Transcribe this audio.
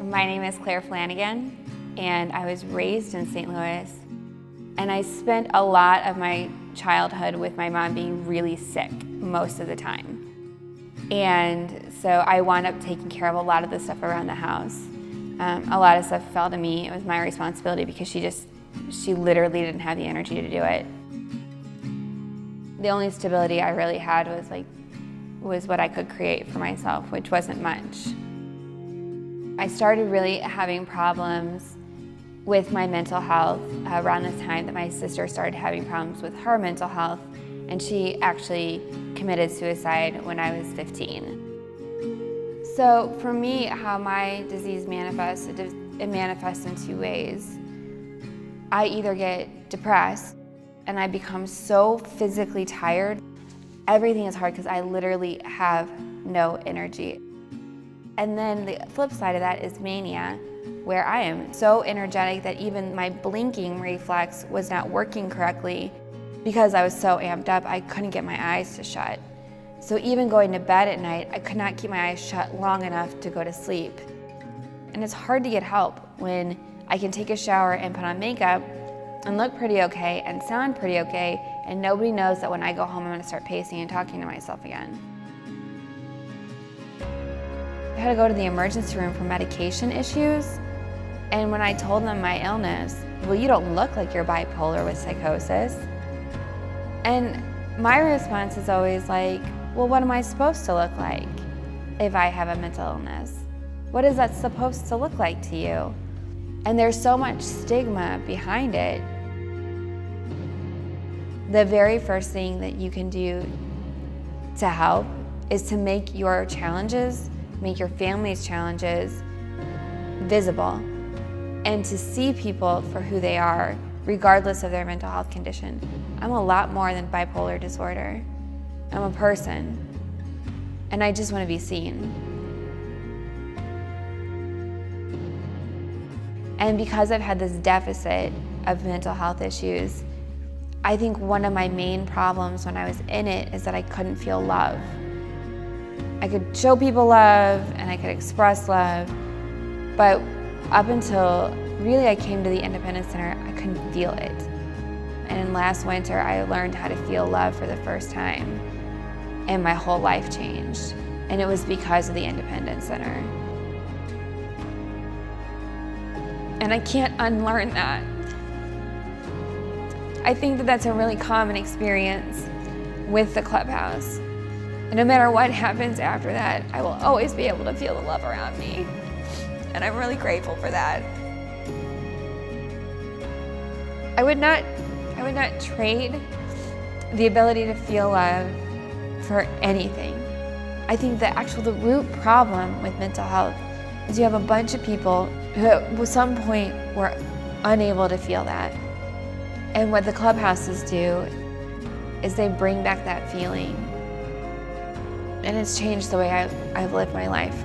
My name is Flangan, and I was raised in St. Louis. And I spent a lot of my childhood with my mom being really sick most of the time. And so I wound up taking care of a lot of the stuff around the house. A lot of stuff fell to me. It was my responsibility because she literally didn't have the energy to do it. The only stability I really had was what I could create for myself, which wasn't much. I started really having problems with my mental health around the time that my sister started having problems with her mental health, and she actually committed suicide when I was 15. So for me, how my disease manifests, it manifests in two ways. I either get depressed and I become so physically tired. Everything is hard because I literally have no energy. And then the flip side of that is mania, where I am so energetic that even my blinking reflex was not working correctly because I was so amped up, I couldn't get my eyes to shut. So even going to bed at night, I could not keep my eyes shut long enough to go to sleep. And it's hard to get help when I can take a shower and put on makeup and look pretty okay and sound pretty okay, and nobody knows that when I go home I'm gonna start pacing and talking to myself again. I had to go to the emergency room for medication issues, and when I told them my illness, well, you don't look like you're bipolar with psychosis. And my response is always like, well, what am I supposed to look like if I have a mental illness? What is that supposed to look like to you? And there's so much stigma behind it. The very first thing that you can do to help is to make your challenges, make your family's challenges visible, and to see people for who they are, regardless of their mental health condition. I'm a lot more than bipolar disorder. I'm a person, and I just want to be seen. And because I've had this deficit of mental health issues, I think one of my main problems when I was in it is that I couldn't feel love. I could show people love and I could express love, but up until really I came to the Independence Center, I couldn't feel it. And last winter, I learned how to feel love for the first time, and my whole life changed. And it was because of the Independence Center. And I can't unlearn that. I think that that's a really common experience with the clubhouse. And no matter what happens after that, I will always be able to feel the love around me. And I'm really grateful for that. I would not trade the ability to feel love for anything. I think the root problem with mental health is you have a bunch of people who at some point were unable to feel that. And what the clubhouses do is they bring back that feeling. And it's changed the way I've lived my life.